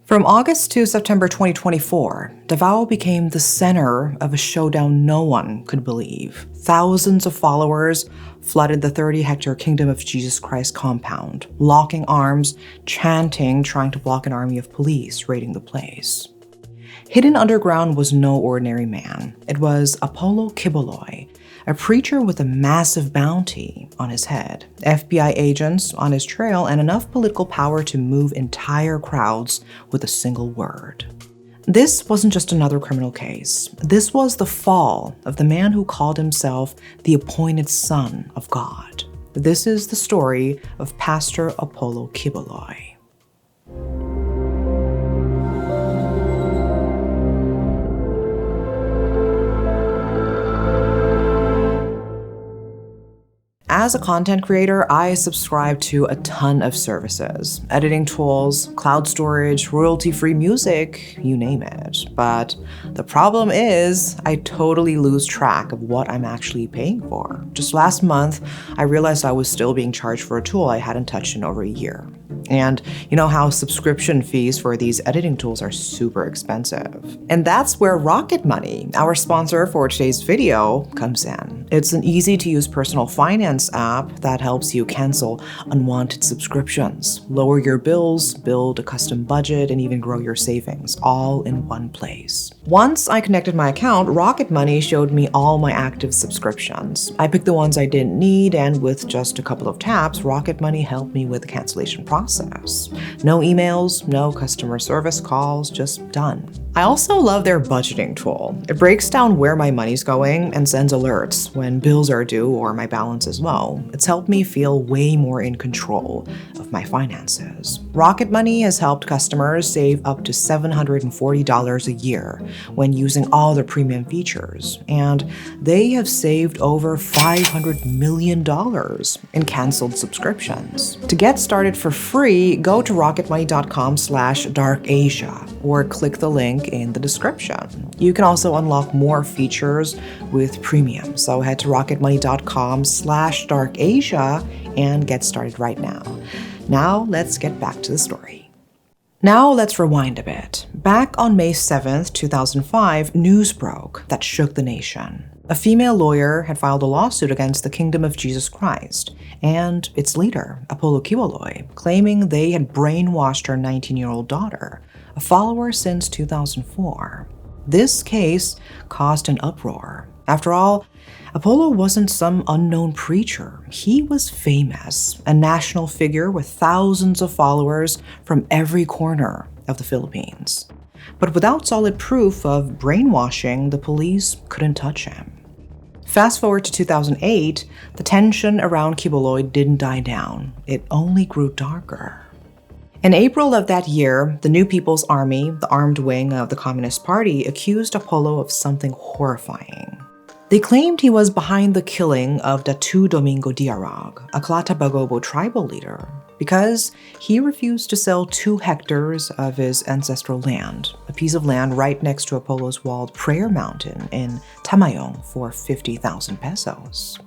From August to September 2024, Davao became the center of a showdown no one could believe. Thousands of followers flooded the 30-hectare Kingdom of Jesus Christ compound, locking arms, chanting, trying to block an army of police raiding the place. Hidden underground was no ordinary man. It was Apollo Quiboloy, a preacher with a massive bounty on his head, FBI agents on his trail, and enough political power to move entire crowds with a single word. This wasn't just another criminal case. This was the fall of the man who called himself the appointed son of God. This is the story of Pastor Apollo Quiboloy. As a content creator, I subscribe to a ton of services. Editing tools, cloud storage, royalty-free music, you name it. But the problem is, I totally lose track of what I'm actually paying for. Just last month, I realized I was still being charged for a tool I hadn't touched in over a year. And you know how subscription fees for these editing tools are super expensive. And that's where Rocket Money, our sponsor for today's video, comes in. It's an easy-to-use personal finance app that helps you cancel unwanted subscriptions, lower your bills, build a custom budget, and even grow your savings, all in one place. Once I connected my account, Rocket Money showed me all my active subscriptions. I picked the ones I didn't need, and with just a couple of taps, Rocket Money helped me with the cancellation process. No emails, no customer service calls, just done. I also love their budgeting tool. It breaks down where my money's going and sends alerts when bills are due or my balance is low. It's helped me feel way more in control of my finances. Rocket Money has helped customers save up to $740 a year when using all their premium features, and they have saved over $500 million in canceled subscriptions. To get started for free, go to rocketmoney.com/darkasia or click the link in the description. You can also unlock more features with premium, so head to rocketmoney.com/darkasia and get started right now. Now let's get back to the story. Now let's rewind a bit. Back on May 7th, 2005, news broke that shook the nation. A female lawyer had filed a lawsuit against the Kingdom of Jesus Christ and its leader, Apollo Quiboloy, claiming they had brainwashed her 19-year-old daughter, a follower since 2004. This case caused an uproar. After all, Apollo wasn't some unknown preacher. He was famous, a national figure with thousands of followers from every corner of the Philippines. But without solid proof of brainwashing, the police couldn't touch him. Fast forward to 2008, the tension around Quiboloy didn't die down. It only grew darker. In April of that year, the New People's Army, the armed wing of the Communist Party, accused Apollo of something horrifying. They claimed he was behind the killing of Datu Domingo Diarag, a Clatabagobo tribal leader, because he refused to sell 2 hectares of his ancestral land, a piece of land right next to Apollo's walled prayer mountain in Tamayong, for 50,000 pesos.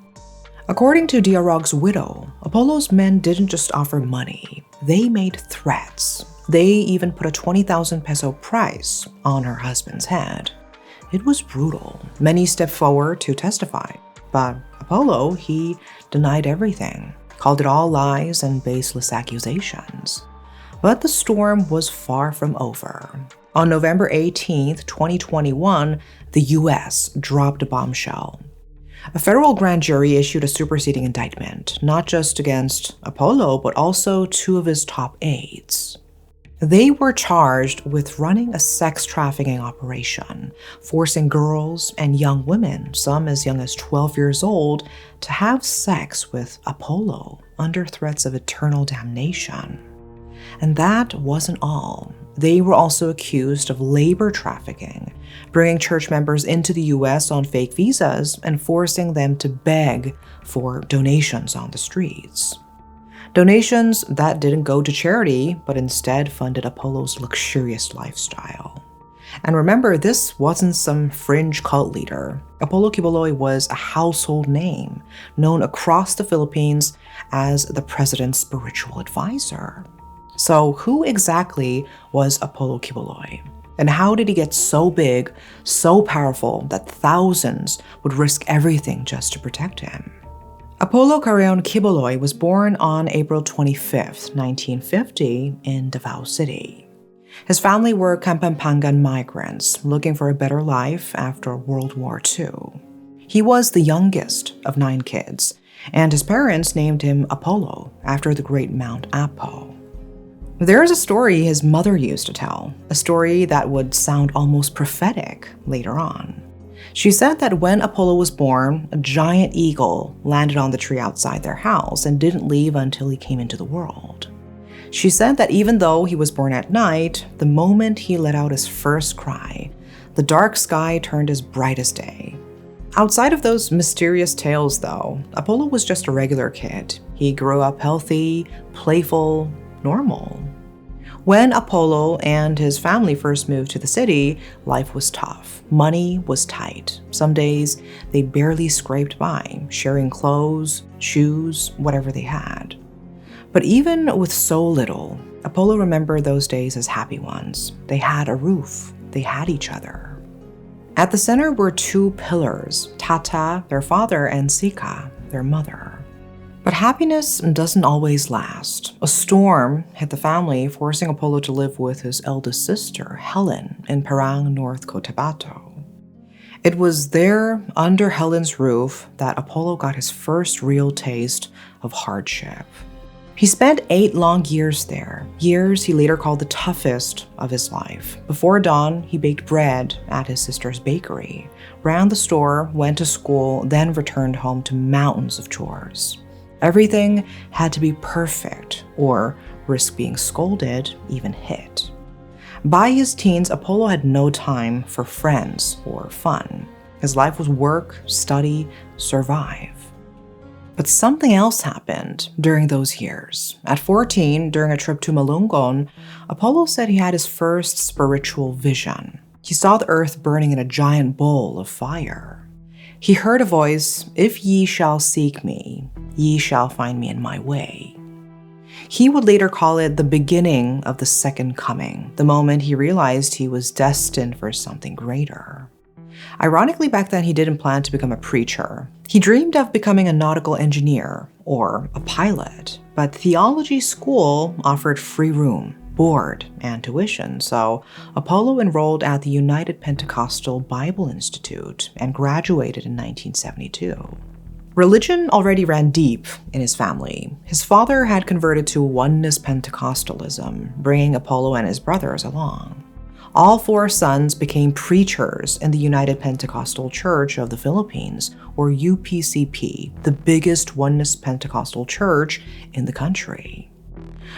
According to Diarag's widow, Apollo's men didn't just offer money, they made threats. They even put a 20,000 peso price on her husband's head. It was brutal. Many stepped forward to testify, but Apollo, he denied everything, called it all lies and baseless accusations. But the storm was far from over. On November 18th, 2021, the US dropped a bombshell. A federal grand jury issued a superseding indictment, not just against Apollo, but also 2 of his top aides. They were charged with running a sex trafficking operation, forcing girls and young women, some as young as 12 years old, to have sex with Apollo under threats of eternal damnation. And that wasn't all. They were also accused of labor trafficking, bringing church members into the US on fake visas and forcing them to beg for donations on the streets. Donations that didn't go to charity, but instead funded Apollo's luxurious lifestyle. And remember, this wasn't some fringe cult leader. Apollo Quiboloy was a household name, known across the Philippines as the president's spiritual advisor. So who exactly was Apollo Quiboloy? And how did he get so big, so powerful that thousands would risk everything just to protect him? Apollo Carreon Quiboloy was born on April 25, 1950 in Davao City. His family were Kapampangan migrants looking for a better life after World War II. He was the youngest of 9 kids, and his parents named him Apollo after the great Mount Apo. There is a story his mother used to tell, a story that would sound almost prophetic later on. She said that when Apollo was born, a giant eagle landed on the tree outside their house and didn't leave until he came into the world. She said that even though he was born at night, the moment he let out his first cry, the dark sky turned as bright as day. Outside of those mysterious tales, though, Apollo was just a regular kid. He grew up healthy, playful, normal. When Apollo and his family first moved to the city, life was tough. Money was tight. Some days, they barely scraped by, sharing clothes, shoes, whatever they had. But even with so little, Apollo remembered those days as happy ones. They had a roof. They had each other. At the center were 2 pillars, Tata, their father, and Sika, their mother. But happiness doesn't always last. A storm hit the family, forcing Apollo to live with his eldest sister, Helen, in Parang, North Cotabato. It was there, under Helen's roof, that Apollo got his first real taste of hardship. He spent 8 long years there, years he later called the toughest of his life. Before dawn, he baked bread at his sister's bakery, ran the store, went to school, then returned home to mountains of chores. Everything had to be perfect, or risk being scolded, even hit. By his teens, Apollo had no time for friends or fun. His life was work, study, survive. But something else happened during those years. At 14, during a trip to Malungon, Apollo said he had his first spiritual vision. He saw the earth burning in a giant bowl of fire. He heard a voice, "If ye shall seek me, ye shall find me in my way." He would later call it the beginning of the second coming, the moment he realized he was destined for something greater. Ironically, back then he didn't plan to become a preacher. He dreamed of becoming a nautical engineer or a pilot, but theology school offered free room, board, and tuition, so Apollo enrolled at the United Pentecostal Bible Institute and graduated in 1972. Religion already ran deep in his family. His father had converted to Oneness Pentecostalism, bringing Apollo and his brothers along. All 4 sons became preachers in the United Pentecostal Church of the Philippines, or UPCP, the biggest Oneness Pentecostal church in the country.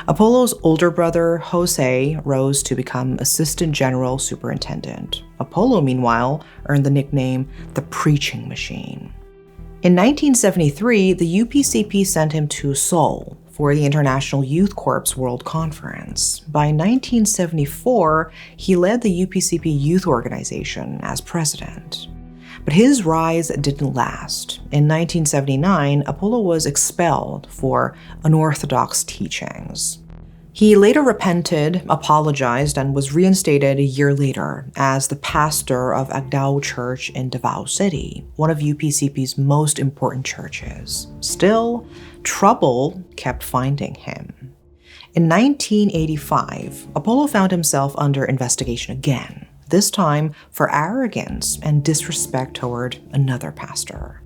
Apollo's older brother, Jose, rose to become Assistant General Superintendent. Apollo, meanwhile, earned the nickname the Preaching Machine. In 1973, the UPCP sent him to Seoul for the International Youth Corps World Conference. By 1974, he led the UPCP Youth Organization as president. But his rise didn't last. In 1979, Apollo was expelled for unorthodox teachings. He later repented, apologized, and was reinstated a year later as the pastor of Agdao Church in Davao City, one of UPCP's most important churches. Still, trouble kept finding him. In 1985, Apollo found himself under investigation again, this time for arrogance and disrespect toward another pastor.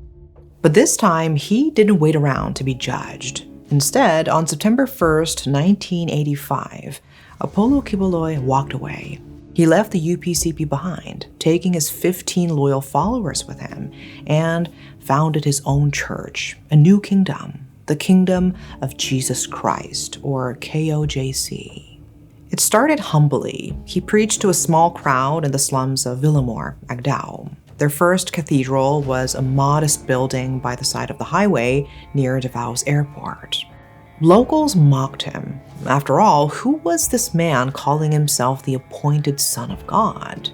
But this time, he didn't wait around to be judged. Instead, on September 1st, 1985, Apollo Quiboloy walked away. He left the UPCP behind, taking his 15 loyal followers with him, and founded his own church, a new kingdom, the Kingdom of Jesus Christ, or KOJC. It started humbly. He preached to a small crowd in the slums of Villamor, Agdao. Their first cathedral was a modest building by the side of the highway near Davao's airport. Locals mocked him. After all, who was this man calling himself the appointed Son of God?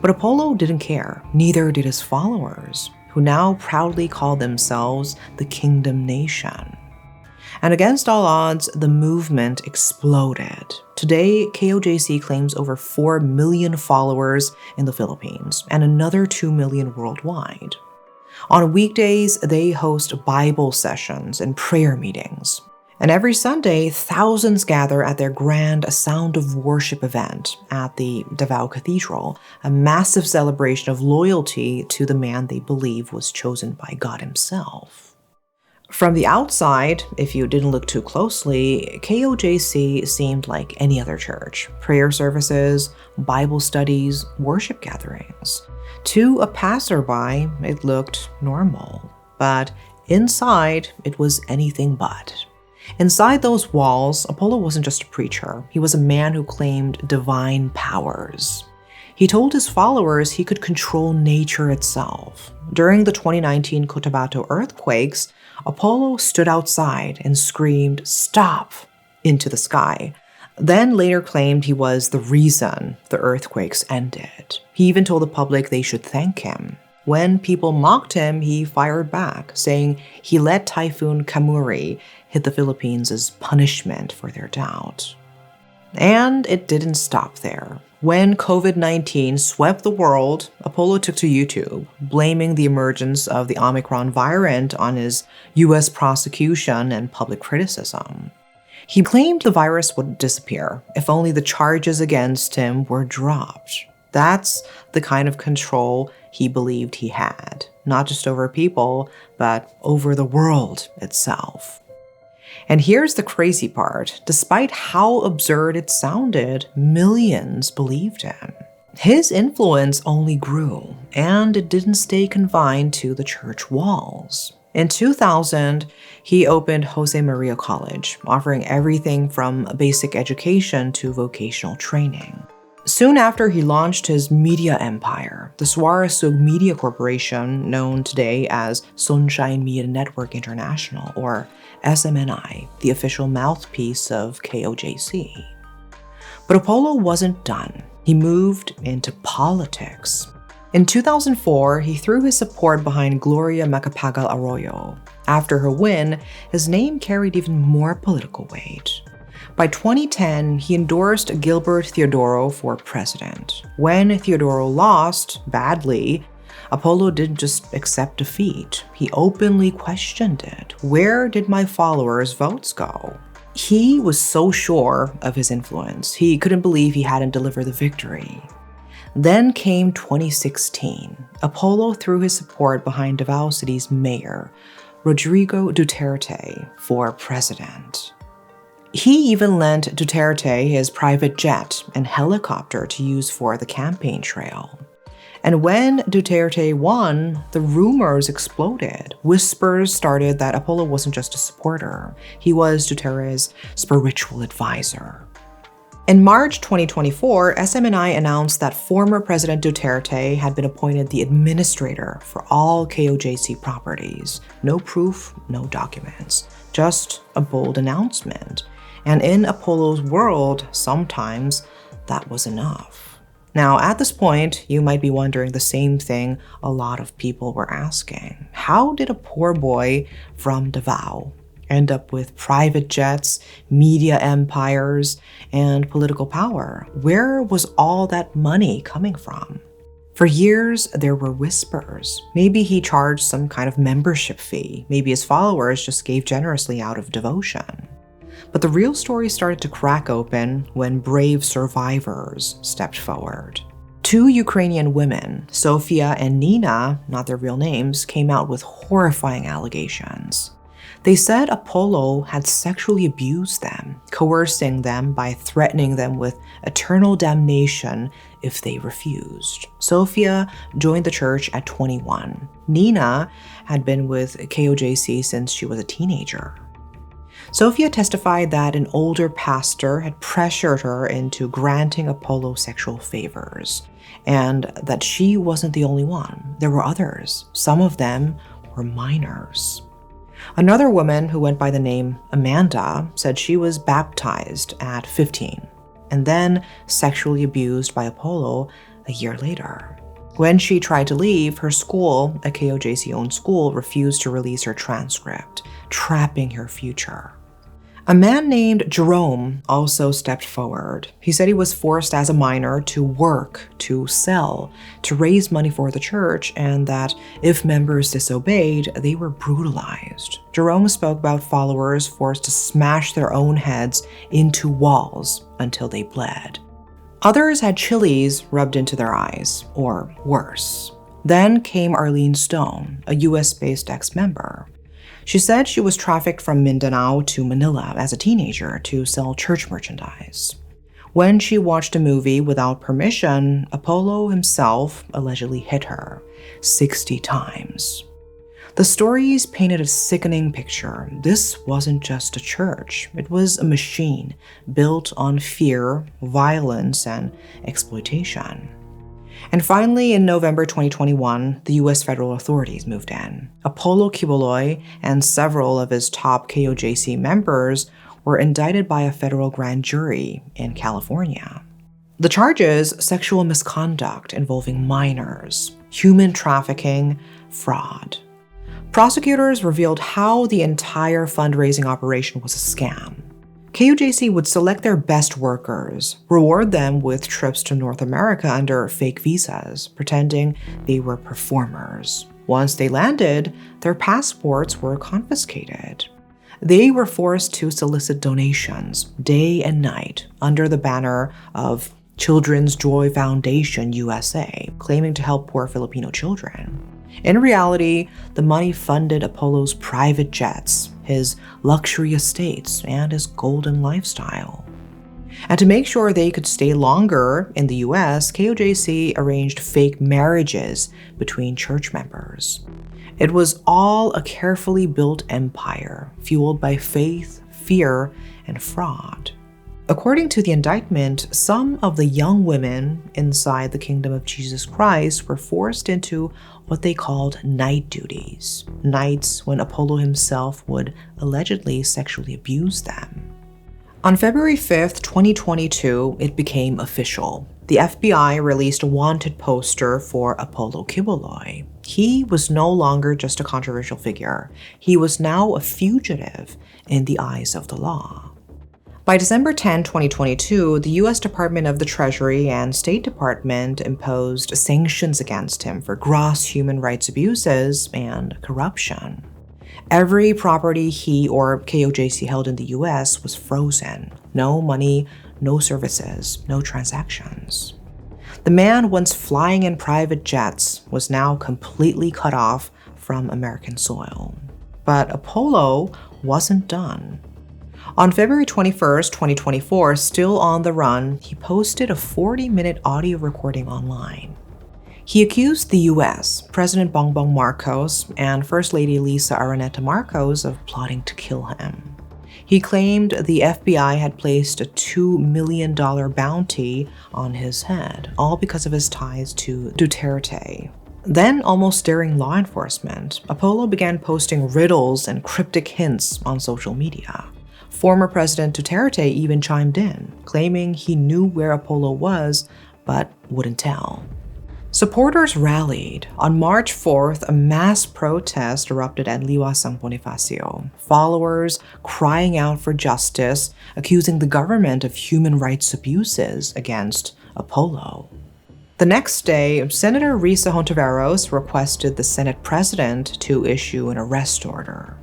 But Apollo didn't care, neither did his followers, who now proudly called themselves the Kingdom Nation. And against all odds, the movement exploded. Today, KOJC claims over 4 million followers in the Philippines and another 2 million worldwide. On weekdays, they host Bible sessions and prayer meetings. And every Sunday, thousands gather at their grand Sound of Worship event at the Davao Cathedral, a massive celebration of loyalty to the man they believe was chosen by God himself. From the outside, if you didn't look too closely, KOJC seemed like any other church. Prayer services, Bible studies, worship gatherings. To a passerby, it looked normal. But inside, it was anything but. Inside those walls, Apollo wasn't just a preacher. He was a man who claimed divine powers. He told his followers he could control nature itself. During the 2019 Cotabato earthquakes, Apollo stood outside and screamed, "Stop!" into the sky. Then later claimed he was the reason the earthquakes ended. He even told the public they should thank him. When people mocked him, he fired back, saying he let Typhoon Kamuri hit the Philippines as punishment for their doubt. And it didn't stop there. When COVID-19 swept the world, Apollo took to YouTube, blaming the emergence of the Omicron variant on his US prosecution and public criticism. He claimed the virus would disappear if only the charges against him were dropped. That's the kind of control he believed he had, not just over people, but over the world itself. And here's the crazy part. Despite how absurd it sounded, millions believed him. His influence only grew, and it didn't stay confined to the church walls. In 2000, he opened Jose Maria College, offering everything from basic education to vocational training. Soon after, he launched his media empire, the Suarezug Media Corporation, known today as Sunshine Media Network International, or SMNI, the official mouthpiece of KOJC. But Apollo wasn't done. He moved into politics. In 2004, he threw his support behind Gloria Macapagal Arroyo. After her win, his name carried even more political weight. By 2010, he endorsed Gilbert Teodoro for president. When Teodoro lost, badly, Apollo didn't just accept defeat. He openly questioned it. Where did my followers' votes go? He was so sure of his influence, he couldn't believe he hadn't delivered the victory. Then came 2016. Apollo threw his support behind Davao City's mayor, Rodrigo Duterte, for president. He even lent Duterte his private jet and helicopter to use for the campaign trail. And when Duterte won, the rumors exploded. Whispers started that Apollo wasn't just a supporter. He was Duterte's spiritual advisor. In March 2024, SMNI announced that former President Duterte had been appointed the administrator for all KOJC properties. No proof, no documents, just a bold announcement. And in Apollo's world, sometimes that was enough. Now, at this point, you might be wondering the same thing a lot of people were asking. How did a poor boy from Davao end up with private jets, media empires, and political power? Where was all that money coming from? For years, there were whispers. Maybe he charged some kind of membership fee. Maybe his followers just gave generously out of devotion. But the real story started to crack open when brave survivors stepped forward. 2 Ukrainian women, Sofia and Nina, not their real names, came out with horrifying allegations. They said Apollo had sexually abused them, coercing them by threatening them with eternal damnation if they refused. Sofia joined the church at 21. Nina had been with KOJC since she was a teenager. Sofia testified that an older pastor had pressured her into granting Apollo sexual favors, and that she wasn't the only one. There were others. Some of them were minors. Another woman who went by the name Amanda said she was baptized at 15 and then sexually abused by Apollo a year later. When she tried to leave, her school, a KOJC-owned school, refused to release her transcript, trapping her future. A man named Jerome also stepped forward. He said he was forced as a minor to work, to sell, to raise money for the church, and that if members disobeyed, they were brutalized. Jerome spoke about followers forced to smash their own heads into walls until they bled. Others had chilies rubbed into their eyes, or worse. Then came Arlene Stone, a US-based ex-member. She said she was trafficked from Mindanao to Manila as a teenager to sell church merchandise. When she watched a movie without permission, Apollo himself allegedly hit her 60 times. The stories painted a sickening picture. This wasn't just a church. It was a machine built on fear, violence, and exploitation. And finally, in November 2021, the US federal authorities moved in. Apollo Quiboloy and several of his top KOJC members were indicted by a federal grand jury in California. The charges: sexual misconduct involving minors, human trafficking, fraud. Prosecutors revealed how the entire fundraising operation was a scam. KOJC would select their best workers, reward them with trips to North America under fake visas, pretending they were performers. Once they landed, their passports were confiscated. They were forced to solicit donations day and night under the banner of Children's Joy Foundation USA, claiming to help poor Filipino children. In reality, the money funded Apollo's private jets, his luxury estates, and his golden lifestyle. And to make sure they could stay longer in the US, KOJC arranged fake marriages between church members. It was all a carefully built empire, fueled by faith, fear, and fraud. According to the indictment, some of the young women inside the Kingdom of Jesus Christ were forced into what they called night duties, nights when Apollo himself would allegedly sexually abuse them. On February 5th, 2022, it became official. The FBI released a wanted poster for Apollo Quiboloy. He was no longer just a controversial figure. He was now a fugitive in the eyes of the law. By December 10, 2022, the U.S. Department of the Treasury and State Department imposed sanctions against him for gross human rights abuses and corruption. Every property he or KOJC held in the U.S. was frozen. No money, no services, no transactions. The man, once flying in private jets, was now completely cut off from American soil. But Apollo wasn't done. On February 21st, 2024, still on the run, he posted a 40-minute audio recording online. He accused the US, President Bongbong Marcos, and First Lady Lisa Araneta Marcos of plotting to kill him. He claimed the FBI had placed a $2 million bounty on his head, all because of his ties to Duterte. Then, almost daring law enforcement, Apollo began posting riddles and cryptic hints on social media. Former President Duterte even chimed in, claiming he knew where Apollo was, but wouldn't tell. Supporters rallied. On March 4th, a mass protest erupted at Liwasang Bonifacio, followers crying out for justice, accusing the government of human rights abuses against Apollo. The next day, Senator Risa Hontiveros requested the Senate president to issue an arrest order.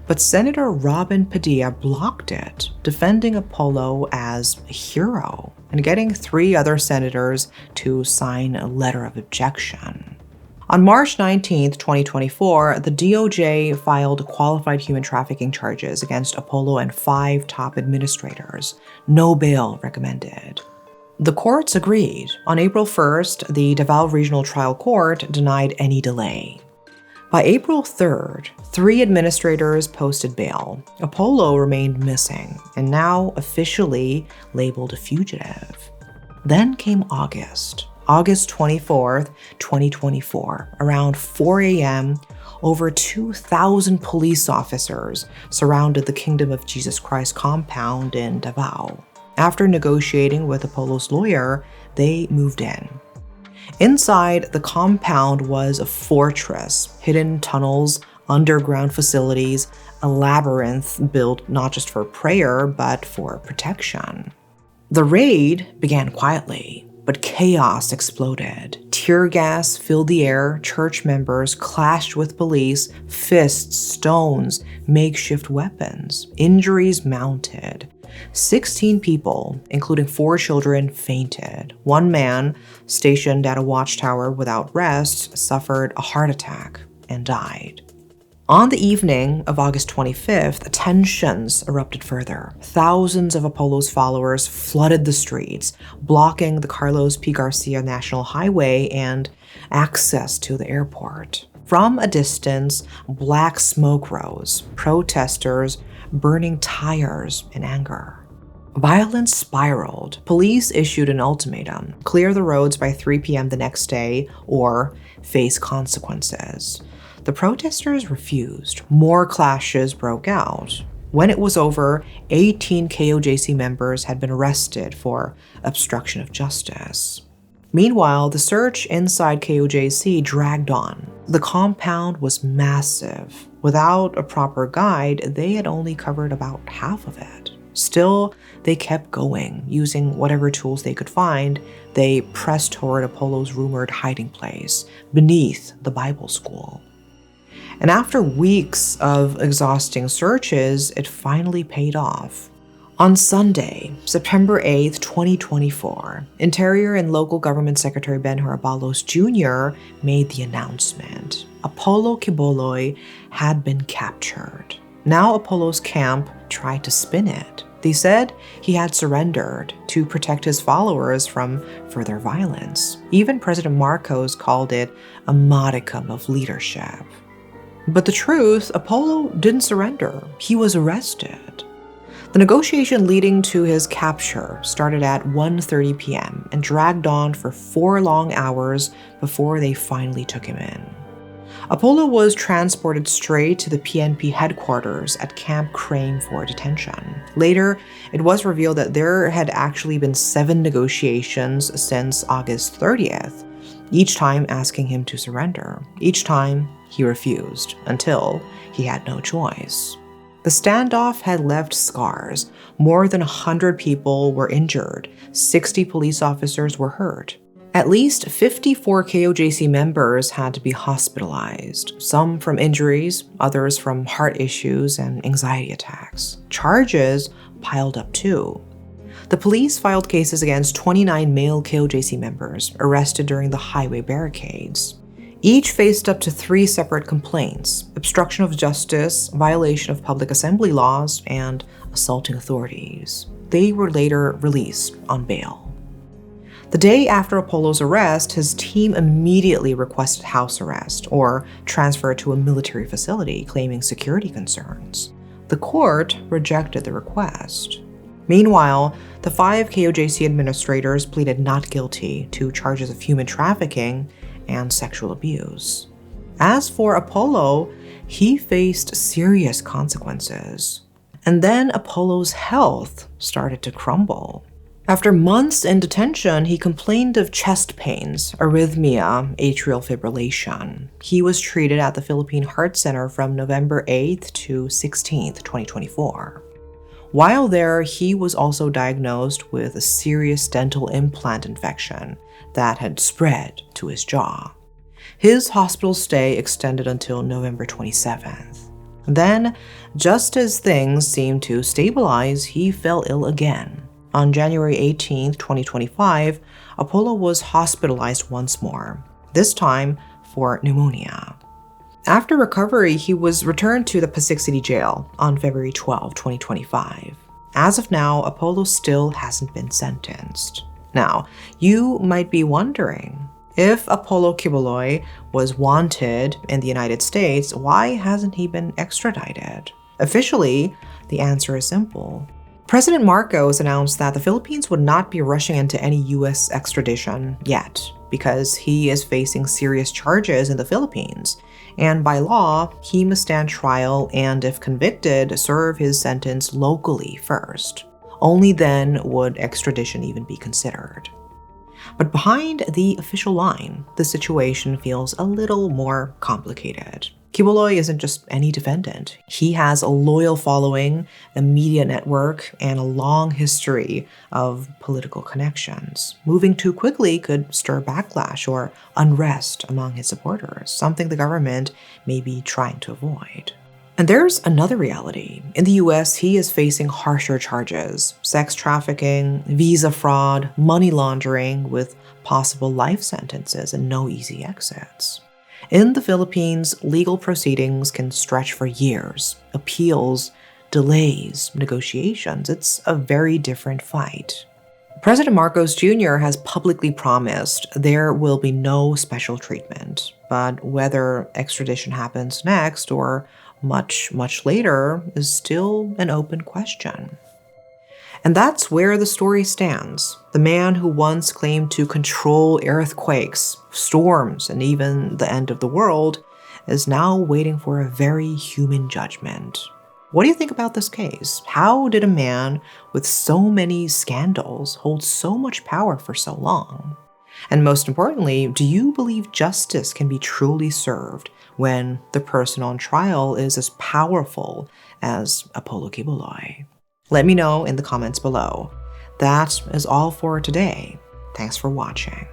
But Senator Robin Padilla blocked it, defending Apollo as a hero and getting 3 other senators to sign a letter of objection. On March 19, 2024, the DOJ filed qualified human trafficking charges against Apollo and 5 top administrators. No bail recommended. The courts agreed. On April 1st, the Davao Regional Trial Court denied any delay. By April 3rd, 3 administrators posted bail. Apollo remained missing and now officially labeled a fugitive. Then came August 24th, 2024. Around 4 a.m., over 2,000 police officers surrounded the Kingdom of Jesus Christ compound in Davao. After negotiating with Apollo's lawyer, they moved in. Inside, the compound was a fortress, hidden tunnels underground facilities, a labyrinth built not just for prayer, but for protection. The raid began quietly, but chaos exploded. Tear gas filled the air, church members clashed with police, fists, stones, makeshift weapons. Injuries mounted. 16 people, including 4 children, fainted. One man, stationed at a watchtower without rest, suffered a heart attack and died. On the evening of August 25th, tensions erupted further. Thousands of Apollo's followers flooded the streets, blocking the Carlos P. Garcia National Highway and access to the airport. From a distance, black smoke rose, protesters burning tires in anger. Violence spiraled. Police issued an ultimatum: clear the roads by 3 p.m. the next day or face consequences. The protesters refused. More clashes broke out. When it was over, 18 KOJC members had been arrested for obstruction of justice. Meanwhile, the search inside KOJC dragged on. The compound was massive. Without a proper guide, they had only covered about half of it. Still, they kept going. Using whatever tools they could find, they pressed toward Apollo's rumored hiding place, beneath the Bible school. And after weeks of exhausting searches, it finally paid off. On Sunday, September 8th, 2024, Interior and Local Government Secretary Ben Harabalos Jr. made the announcement. Apollo Quiboloy had been captured. Now Apollo's camp tried to spin it. They said he had surrendered to protect his followers from further violence. Even President Marcos called it a modicum of leadership. But the truth, Apollo didn't surrender. He was arrested. The negotiation leading to his capture started at 1:30 p.m. and dragged on for 4 long hours before they finally took him in. Apollo was transported straight to the PNP headquarters at Camp Crane for detention. Later, it was revealed that there had actually been 7 negotiations since August 30th, each time asking him to surrender. Each time, he refused, until he had no choice. The standoff had left scars. More than 100 people were injured. 60 police officers were hurt. At least 54 KOJC members had to be hospitalized, some from injuries, others from heart issues and anxiety attacks. Charges piled up too. The police filed cases against 29 male KOJC members arrested during the highway barricades. Each faced up to 3 separate complaints: obstruction of justice, violation of public assembly laws, and assaulting authorities. They were later released on bail. The day after Apollo's arrest, his team immediately requested house arrest or transfer to a military facility, claiming security concerns. The court rejected the request. Meanwhile, the 5 KOJC administrators pleaded not guilty to charges of human trafficking and sexual abuse. As for Apollo, he faced serious consequences. And then Apollo's health started to crumble. After months in detention, he complained of chest pains, arrhythmia, atrial fibrillation. He was treated at the Philippine Heart Center from November 8th to 16th, 2024. While there, he was also diagnosed with a serious dental implant infection that had spread to his jaw. His hospital stay extended until November 27th. Then, just as things seemed to stabilize, he fell ill again. On January 18, 2025, Apollo was hospitalized once more, this time for pneumonia. After recovery, he was returned to the Pasig City Jail on February 12, 2025. As of now, Apollo still hasn't been sentenced. Now, you might be wondering, if Apollo Quiboloy was wanted in the United States, why hasn't he been extradited? Officially, the answer is simple. President Marcos announced that the Philippines would not be rushing into any U.S. extradition yet, because he is facing serious charges in the Philippines, and by law, he must stand trial and, if convicted, serve his sentence locally first. Only then would extradition even be considered. But behind the official line, the situation feels a little more complicated. Quiboloy isn't just any defendant. He has a loyal following, a media network, and a long history of political connections. Moving too quickly could stir backlash or unrest among his supporters, something the government may be trying to avoid. And there's another reality. In the US, he is facing harsher charges: sex trafficking, visa fraud, money laundering, with possible life sentences and no easy exits. In the Philippines, legal proceedings can stretch for years. Appeals, delays, negotiations. It's a very different fight. President Marcos Jr. has publicly promised there will be no special treatment, but whether extradition happens next or much, much later is still an open question. And that's where the story stands. The man who once claimed to control earthquakes, storms, and even the end of the world is now waiting for a very human judgment. What do you think about this case? How did a man with so many scandals hold so much power for so long? And most importantly, do you believe justice can be truly served when the person on trial is as powerful as Apollo Quiboloy? Let me know in the comments below. That is all for today. Thanks for watching.